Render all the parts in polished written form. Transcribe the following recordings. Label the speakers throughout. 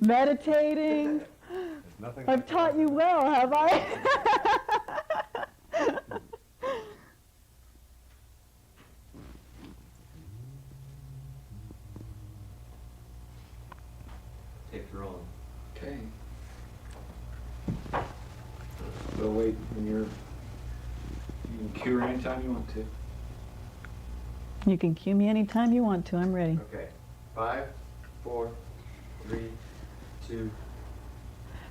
Speaker 1: meditating. I've taught you well, have I?
Speaker 2: Take your own.
Speaker 3: Okay. We'll wait when you can cue anytime you want to.
Speaker 1: You can cue me anytime you want to. I'm ready.
Speaker 2: Okay. 5, 4, 3, 2.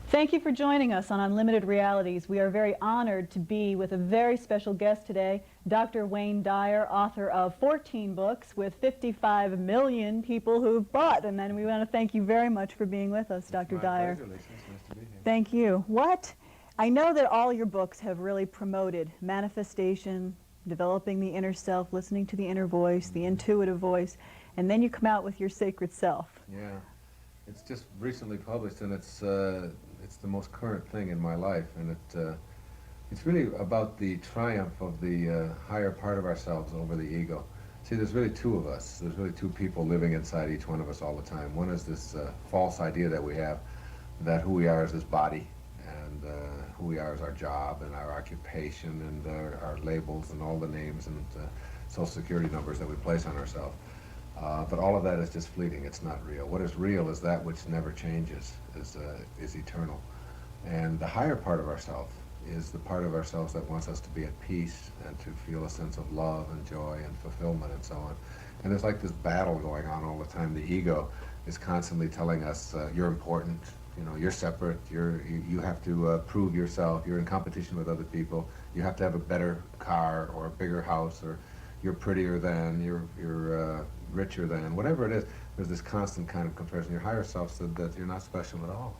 Speaker 1: Thank you for joining us on Unlimited Realities. We are very honored to be with a very special guest today, Dr. Wayne Dyer, author of 14 books with 55 million people who've bought. And then we want to thank you very much for being with us, Dr. Dyer.
Speaker 2: Pleasure, Lisa. It's nice to be here.
Speaker 1: Thank you. I know that all your books have really promoted manifestation, developing the inner self, listening to the inner voice, the intuitive voice, and then you come out with your sacred self.
Speaker 4: Yeah, it's just recently published, and it's the most current thing in my life, and it's really about the triumph of the higher part of ourselves over the ego. See, there's really two of us. There's really two people living inside each one of us all the time. One is this false idea that we have that who we are is this body, and who we are is our job and our occupation and our labels and all the names and social security numbers that we place on ourselves. But all of that is just fleeting. It's not real. What is real is that which never changes, is eternal. And the higher part of ourselves is the part of ourselves that wants us to be at peace and to feel a sense of love and joy and fulfillment and so on. And there's like this battle going on all the time. The ego is constantly telling us, you're important, you know, you're separate, you have to prove yourself, you're in competition with other people, you have to have a better car or a bigger house, or you're prettier than, you're richer than, whatever it is. There's this constant kind of comparison. Your higher self said that you're not special at all.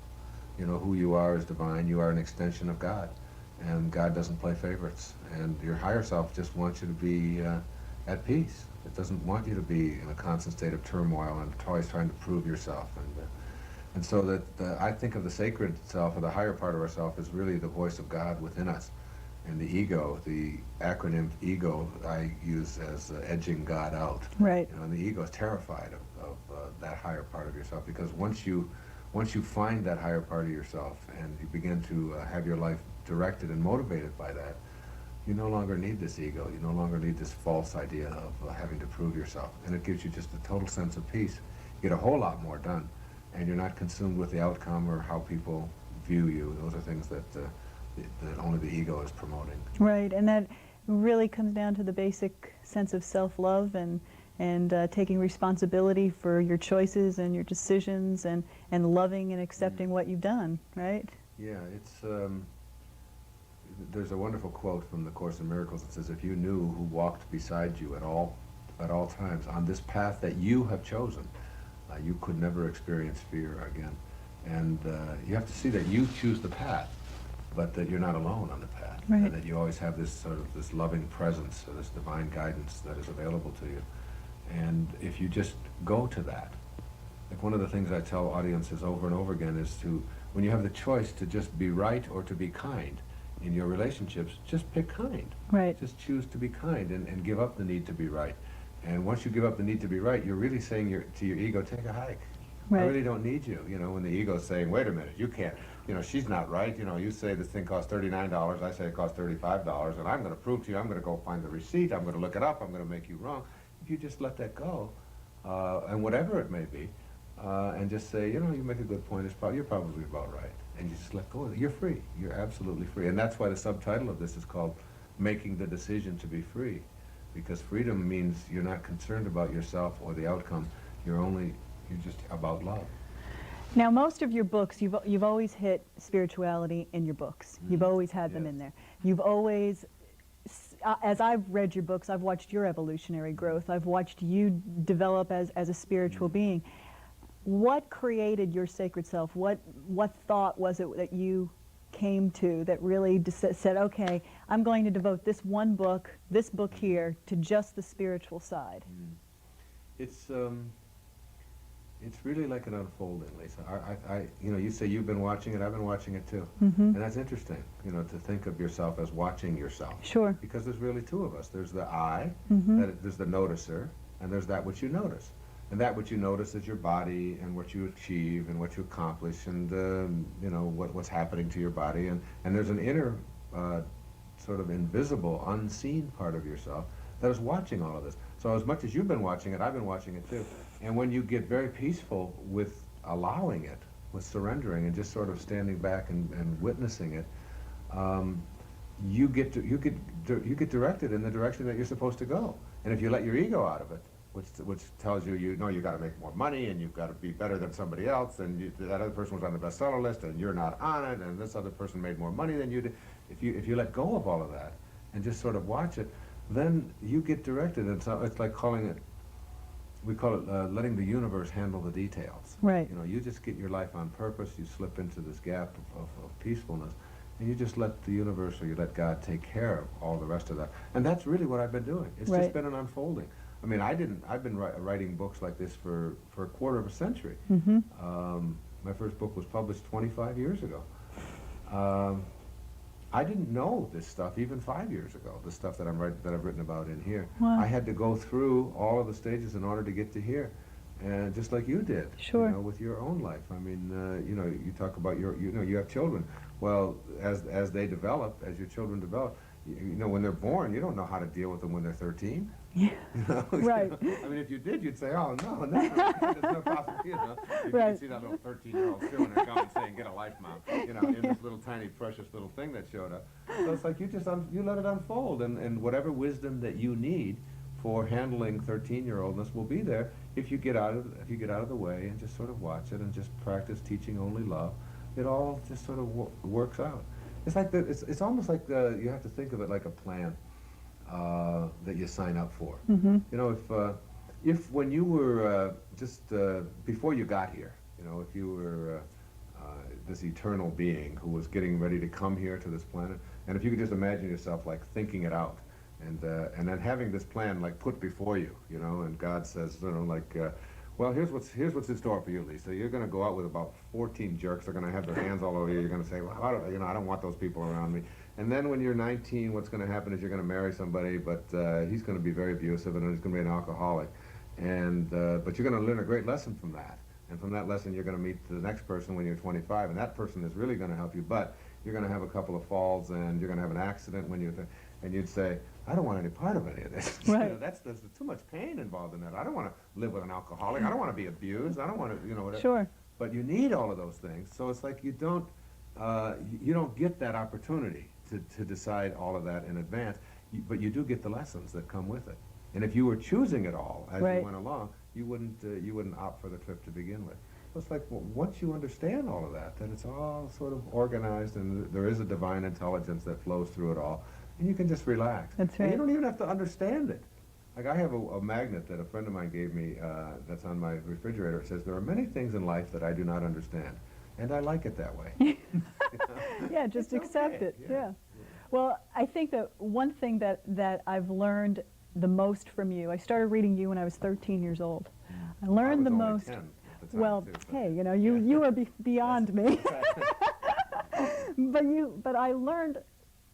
Speaker 4: You know, who you are is divine. You are an extension of God, and God doesn't play favorites. And your higher self just wants you to be at peace. It doesn't want you to be in a constant state of turmoil and always trying to prove yourself. And so that I think of the sacred self, or the higher part of ourself, as really the voice of God within us. And the ego, the acronym ego, I use as edging God out.
Speaker 1: Right.
Speaker 4: You know, and the ego is terrified of that higher part of yourself, because once you find that higher part of yourself and you begin to have your life directed and motivated by that, you no longer need this ego. You no longer need this false idea of having to prove yourself. And it gives you just a total sense of peace. You get a whole lot more done, and you're not consumed with the outcome or how people view you. Those are things that only the ego is promoting.
Speaker 1: Right, and that really comes down to the basic sense of self-love and taking responsibility for your choices and your decisions and loving and accepting what you've done, right?
Speaker 4: Yeah, it's, there's a wonderful quote from the Course in Miracles that says, if you knew who walked beside you at all times on this path that you have chosen, you could never experience fear again. And you have to see that you choose the path, but that you're not alone on the path,
Speaker 1: right.
Speaker 4: And that you always have this sort of this loving presence, or this divine guidance that is available to you. And if you just go to that, like one of the things I tell audiences over and over again is to, when you have the choice to just be right or to be kind in your relationships, just pick kind.
Speaker 1: Right.
Speaker 4: Just choose to be kind and give up the need to be right. And once you give up the need to be right, you're really saying to your ego, take a hike.
Speaker 1: Right.
Speaker 4: I really don't need you. You know, when the ego's saying, wait a minute, you can't, you know, she's not right. You know, you say this thing costs $39, I say it costs $35, and I'm going to prove to you, I'm going to go find the receipt, I'm going to look it up, I'm going to make you wrong. If you just let that go, and whatever it may be, and just say, you know, you make a good point, you're probably about right. And you just let go of it. You're free. You're absolutely free. And that's why the subtitle of this is called Making the Decision to be Free. Because freedom means you're not concerned about yourself or the outcome. You're just about love.
Speaker 1: Now, most of your books, you've always hit spirituality in your books. You've always had them in there. You've always, as I've read your books, I've watched your evolutionary growth. I've watched you develop as a spiritual being. What created your sacred self? What thought was it that you came to that really said, okay, I'm going to devote this one book, this book here, to just the spiritual side?
Speaker 4: It's really like an unfolding, Lisa. You know, you say you've been watching it, I've been watching it too.
Speaker 1: Mm-hmm.
Speaker 4: And that's interesting, you know, to think of yourself as watching yourself.
Speaker 1: Sure.
Speaker 4: Because there's really two of us. There's the I,
Speaker 1: Mm-hmm.
Speaker 4: there's the noticer, and there's that which you notice. And that what you notice is your body and what you achieve and what you accomplish and you know what's happening to your body, and there's an inner sort of invisible, unseen part of yourself that is watching all of this. So as much as you've been watching it, I've been watching it too. And when you get very peaceful with allowing it, with surrendering and just sort of standing back and witnessing it, you get directed in the direction that you're supposed to go. And if you let your ego out of it, which tells you, you know, you got to make more money and you've got to be better than somebody else, and that other person was on the bestseller list and you're not on it, and this other person made more money than you did. If you let go of all of that and just sort of watch it, then you get directed. And so it's like we call it letting the universe handle the details.
Speaker 1: Right.
Speaker 4: You know, you just get your life on purpose. You slip into this gap of peacefulness, and you just let the universe, or you let God take care of all the rest of that. And that's really what I've been doing. It's
Speaker 1: Right.
Speaker 4: just been an unfolding. I mean, I've been writing books like this for a quarter of a century. My first book was published 25 years ago. I didn't know this stuff even 5 years ago, the stuff that I've written about in here.
Speaker 1: Wow.
Speaker 4: I had to go through all of the stages in order to get to here. And just like you did,
Speaker 1: Sure.
Speaker 4: you know, with your own life. I mean, you know, you talk about you have children. Well, as they develop, as your children develop, you know, when they're born, you don't know how to deal with them when they're 13.
Speaker 1: Yeah.
Speaker 4: You know?
Speaker 1: Right.
Speaker 4: I mean, if you did, you'd say, "Oh no, there's no possibility." You know, you
Speaker 1: Right.
Speaker 4: can see that little 13-year-old chewing her gum and saying, "Get a life, mom." You know, in this little tiny precious little thing that showed up. So it's like you just you let it unfold, and whatever wisdom that you need for handling 13-year-oldness will be there if you get out of the way and just sort of watch it and just practice teaching only love. It all just sort of works out. It's like it's almost like you have to think of it like a plan that you sign up for. You know, if when you were just before you got here, you know, if you were this eternal being who was getting ready to come here to this planet, and if you could just imagine yourself like thinking it out, and then having this plan like put before you, you know, and God says, you know, like, well, here's what's in store for you, Lisa. You're going to go out with about 14 jerks. They're going to have their hands all over you. You're going to say, well, I don't want those people around me. And then when you're 19, what's going to happen is you're going to marry somebody, but he's going to be very abusive, and he's going to be an alcoholic. And but you're going to learn a great lesson from that. And from that lesson, you're going to meet the next person when you're 25, and that person is really going to help you. But you're going to have a couple of falls, and you're going to have an accident when and you'd say, I don't want any part of any of this.
Speaker 1: Right.
Speaker 4: You know, there's too much pain involved in that. I don't want to live with an alcoholic. I don't want to be abused. I don't want to, you know, whatever.
Speaker 1: Sure.
Speaker 4: But you need all of those things. So it's like you don't get that opportunity to decide all of that in advance. But you do get the lessons that come with it. And if you were choosing it all as
Speaker 1: Right.
Speaker 4: you went along, you wouldn't opt for the trip to begin with. So it's like, well, once you understand all of that, then it's all sort of organized, and there is a divine intelligence that flows through it all. And you can just relax.
Speaker 1: That's
Speaker 4: And
Speaker 1: right.
Speaker 4: you don't even have to understand it. Like I have a magnet that a friend of mine gave me that's on my refrigerator. It says, there are many things in life that I do not understand. And I like it that way.
Speaker 1: Yeah, just
Speaker 4: It's
Speaker 1: accept
Speaker 4: okay,
Speaker 1: it.
Speaker 4: yeah.
Speaker 1: Yeah. Well, I think that one thing that I've learned the most from you, I started reading you when I was 13 years old. I learned the
Speaker 4: I was only
Speaker 1: most.
Speaker 4: 10 at the time,
Speaker 1: Well,
Speaker 4: too, so-
Speaker 1: hey, you know, you are beyond me. But I learned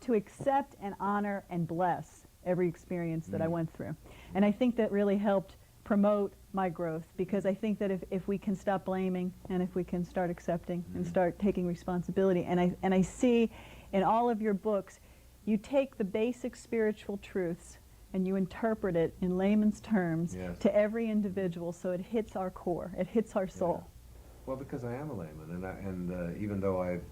Speaker 1: to accept and honor and bless every experience that I went through. And I think that really helped promote my growth, because I think that if we can stop blaming, and if we can start accepting and start taking responsibility, and I see in all of your books, you take the basic spiritual truths and you interpret it in layman's terms
Speaker 4: Yes.
Speaker 1: to every individual, so it hits our core, it hits our soul.
Speaker 4: Well, because I am a layman, and even though I've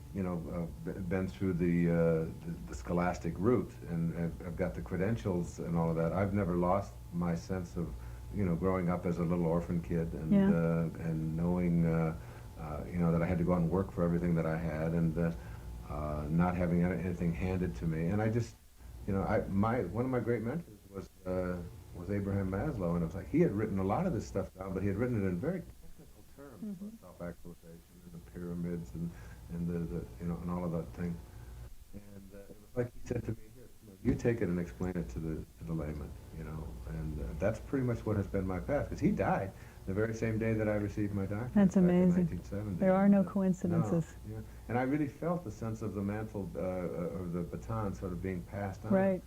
Speaker 4: been through the scholastic route and I've got the credentials and all of that, I've never lost my sense of growing up as a little orphan kid and knowing that I had to go out and work for everything that I had, and not having anything handed to me. And I just one of my great mentors was Abraham Maslow, and it was like he had written a lot of this stuff down, but he had written it in very technical terms, self-actualization and the pyramids and and all of that thing. And it was like he said to me, "Here, you take it and explain it to the layman," and that's pretty much what has been my path. Because he died the very same day that I received my doctorate.
Speaker 1: That's
Speaker 4: back in
Speaker 1: amazing.
Speaker 4: 1970.
Speaker 1: There are no
Speaker 4: And,
Speaker 1: coincidences.
Speaker 4: no, yeah. And I really felt the sense of the mantle or the baton sort of being passed on.
Speaker 1: Right.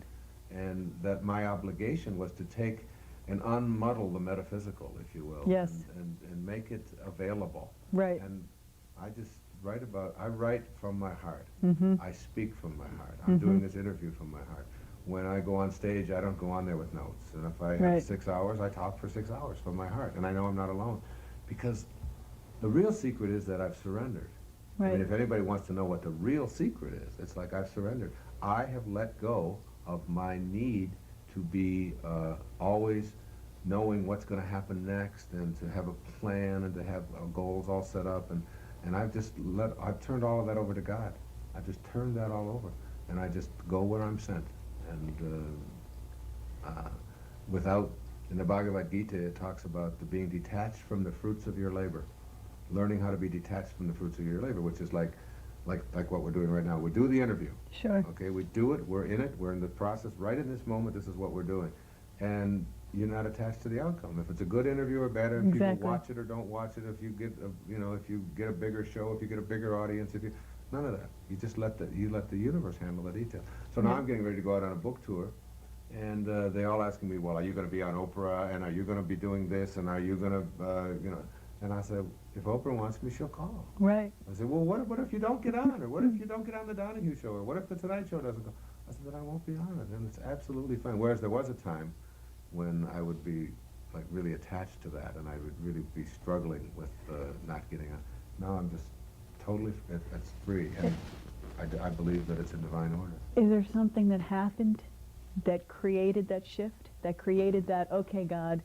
Speaker 4: And that my obligation was to take and unmuddle the metaphysical, if you will.
Speaker 1: Yes.
Speaker 4: And make it available.
Speaker 1: Right.
Speaker 4: And I just I write from my heart.
Speaker 1: Mm-hmm.
Speaker 4: I speak from my heart. I'm
Speaker 1: Mm-hmm.
Speaker 4: doing this interview from my heart. When I go on stage, I don't go on there with notes. And if I have
Speaker 1: Right.
Speaker 4: 6 hours, I talk for 6 hours from my heart. And I know I'm not alone. Because the real secret is that I've surrendered. I
Speaker 1: Right.
Speaker 4: mean, if anybody wants to know what the real secret is, it's like I've surrendered. I have let go of my need to be always knowing what's going to happen next and to have a plan and to have goals all set up. And I've turned all of that over to God. I've just turned that all over. And I just go where I'm sent. And in the Bhagavad Gita, it talks about the being detached from the fruits of your labor. Learning how to be detached from the fruits of your labor, which is like what we're doing right now. We do the interview.
Speaker 1: Sure.
Speaker 4: Okay, we do it, we're in it, we're in the process. Right in this moment, this is what we're doing. And you're not attached to the outcome. If it's a good interview or bad, if
Speaker 1: Exactly.
Speaker 4: people watch it or don't watch it, if you get if you get a bigger show, if you get a bigger audience, none of that. You just let the universe handle the detail. So now
Speaker 1: Yeah.
Speaker 4: I'm getting ready to go out on a book tour, and they all asking me, well, are you going to be on Oprah, and are you going to be doing this, and are you going to, and I said, if Oprah wants me, she'll call.
Speaker 1: Right.
Speaker 4: I said, well, what if you don't get on, or what if you don't get on the Donahue show, or what if the Tonight Show doesn't go? I said, then I won't be on it, and it's absolutely fine. Whereas there was a time when I would be like really attached to that, and I would really be struggling with not getting on. Now I'm just totally, it's free, and I believe that it's in divine order.
Speaker 1: Is there something that happened that created that shift, that created that, okay, God,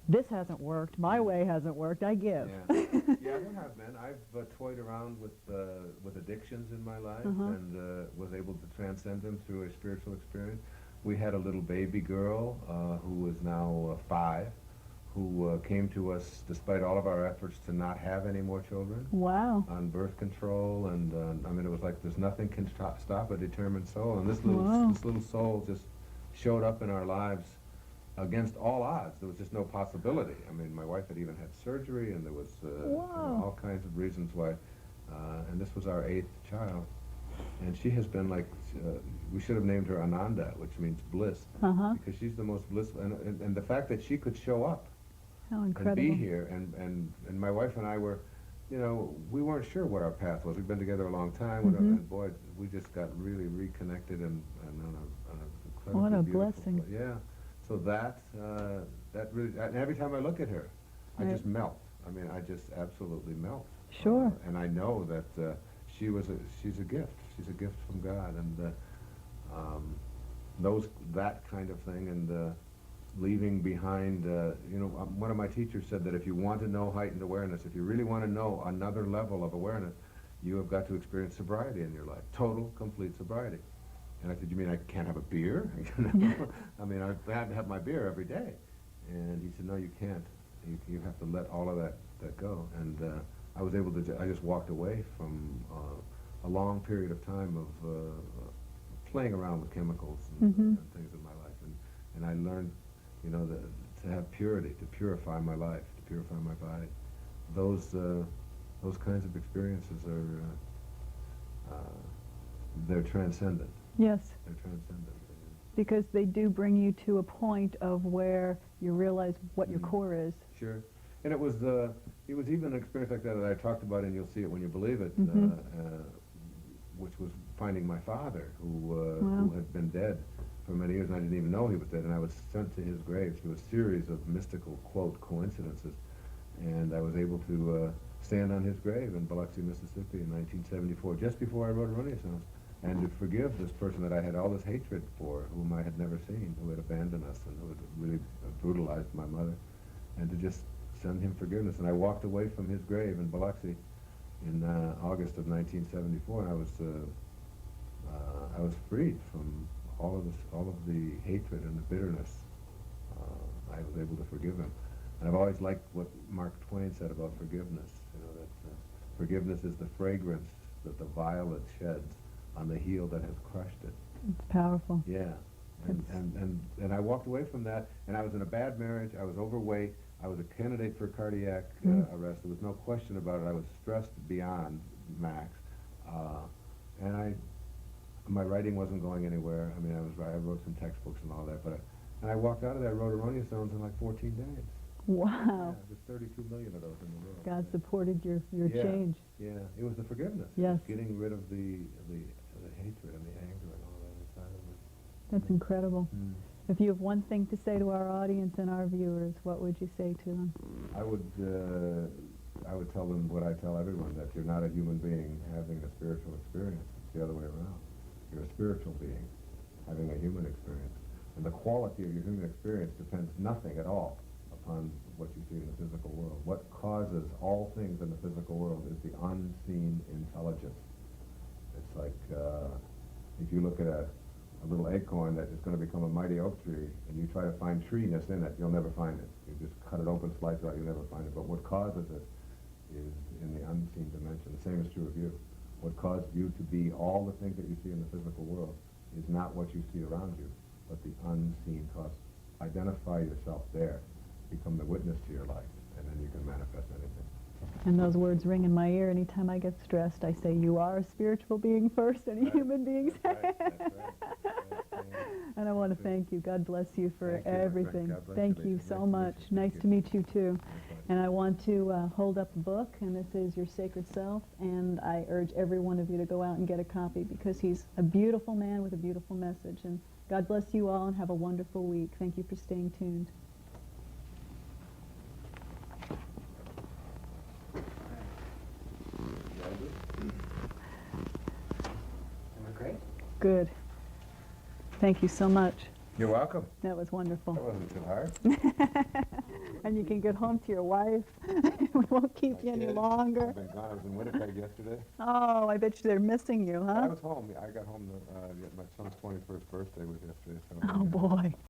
Speaker 1: this hasn't worked, my way hasn't worked, I give?
Speaker 4: Yeah, yeah, there have been. I've toyed around with addictions in my life, and was able to transcend them through a spiritual experience. We had a little baby girl who is now 5, who came to us despite all of our efforts to not have any more children.
Speaker 1: Wow.
Speaker 4: On birth control, and I mean, it was like there's nothing can stop a determined soul, and this
Speaker 1: Wow.
Speaker 4: little soul just showed up in our lives against all odds. There was just no possibility. I mean, my wife had even had surgery, and there was
Speaker 1: Wow.
Speaker 4: all kinds of reasons why. And this was our 8th child, and she has been like, we should have named her Ananda, which means bliss, because she's the most blissful. And the fact that she could show up
Speaker 1: How
Speaker 4: and
Speaker 1: incredible.
Speaker 4: be here, and my wife and I were, we weren't sure what our path was. We've been together a long time, and boy, we just got really reconnected and on an incredibly
Speaker 1: What a
Speaker 4: beautiful
Speaker 1: blessing.
Speaker 4: Yeah. So that really, and every time I look at her, I
Speaker 1: Right.
Speaker 4: just melt. I mean, I just absolutely melt.
Speaker 1: Sure.
Speaker 4: And I know that she's a gift. She's a gift from God, and that kind of thing, and leaving behind. One of my teachers said that if you want to know heightened awareness, if you really want to know another level of awareness, you have got to experience sobriety in your life, total, complete sobriety. And I said, you mean I can't have a beer? I mean, I've had to have my beer every day. And he said, no, you can't. You have to let all of that go. And I was able to, I just walked away from a long period of time of playing around with chemicals and things in my life. And I learned, to have purity, to purify my life, to purify my body. Those kinds of experiences are, they're transcendent.
Speaker 1: Yes,
Speaker 4: They're transcendent.
Speaker 1: because they do bring you to a point of where you realize what your core is.
Speaker 4: Sure. And it was even an experience like that I talked about, and you'll see it when you believe it, which was finding my father, who had been dead for many years, and I didn't even know he was dead, and I was sent to his grave through a series of mystical, quote, coincidences, and I was able to stand on his grave in Biloxi, Mississippi in 1974, just before I wrote Renaissance, and to forgive this person that I had all this hatred for, whom I had never seen, who had abandoned us and who had really brutalized my mother, and to just send him forgiveness. And I walked away from his grave in Biloxi in August of 1974, and I was freed from all of the hatred and the bitterness. I was able to forgive him. And I've always liked what Mark Twain said about forgiveness, that forgiveness is the fragrance that the violet sheds on the heel that has crushed it.
Speaker 1: It's powerful.
Speaker 4: Yeah. And I walked away from that, and I was in a bad marriage, I was overweight, I was a candidate for cardiac arrest, there was no question about it, I was stressed beyond max, and my writing wasn't going anywhere. I mean, I wrote some textbooks and all that, but And I walked out of there, wrote erroneous zones in like 14 days.
Speaker 1: Wow.
Speaker 4: Yeah, there's 32 million of those in the world.
Speaker 1: God
Speaker 4: Yeah.
Speaker 1: supported your
Speaker 4: Yeah.
Speaker 1: change.
Speaker 4: Yeah, it was the forgiveness. It
Speaker 1: Yes.
Speaker 4: was getting rid of the hatred and the anger and all that inside of me.
Speaker 1: That's incredible.
Speaker 4: Mm.
Speaker 1: If you have one thing to say to our audience and our viewers, what would you say to them?
Speaker 4: I would tell them what I tell everyone, that you're not a human being having a spiritual experience. It's the other way around. You're a spiritual being having a human experience. And the quality of your human experience depends nothing at all upon what you see in the physical world. What causes all things in the physical world is the unseen intelligence. It's like if you look at a little acorn that is going to become a mighty oak tree, and you try to find treeness in it, you'll never find it. You just cut it open, slice it out, you'll never find it. But what causes it is in the unseen dimension. The same is true of you. What caused you to be all the things that you see in the physical world is not what you see around you, but the unseen cause. Identify yourself there. Become the witness to your life, and then you can manifest anything.
Speaker 1: And those words ring in my ear anytime I get stressed. I say, you are a spiritual being first and a
Speaker 4: Right.
Speaker 1: human being
Speaker 4: That's right.
Speaker 1: second.
Speaker 4: That's right. That's right.
Speaker 1: And I want to thank you. God bless you for
Speaker 4: Thank you, my friend.
Speaker 1: everything.
Speaker 4: God bless
Speaker 1: Thank
Speaker 4: you,
Speaker 1: you
Speaker 4: Lisa.
Speaker 1: so
Speaker 4: Nice to meet
Speaker 1: much.
Speaker 4: you.
Speaker 1: Nice
Speaker 4: Thank
Speaker 1: to
Speaker 4: you.
Speaker 1: meet you too.
Speaker 4: Likewise.
Speaker 1: And I want to hold up a book, and this is Your Sacred Self, and I urge every one of you to go out and get a copy because he's a beautiful man with a beautiful message. And God bless you all and have a wonderful week. Thank you for staying tuned.
Speaker 2: Great.
Speaker 1: Good. Thank you so much.
Speaker 4: You're welcome.
Speaker 1: That was wonderful.
Speaker 4: That wasn't too hard.
Speaker 1: And you can get home to your wife. We won't keep you any longer.
Speaker 4: I've been gone. I was in Winnipeg yesterday.
Speaker 1: Oh, I bet you they're missing you,
Speaker 4: I
Speaker 1: huh?
Speaker 4: was home. I got home. My son's 21st birthday was yesterday. So
Speaker 1: Oh, boy.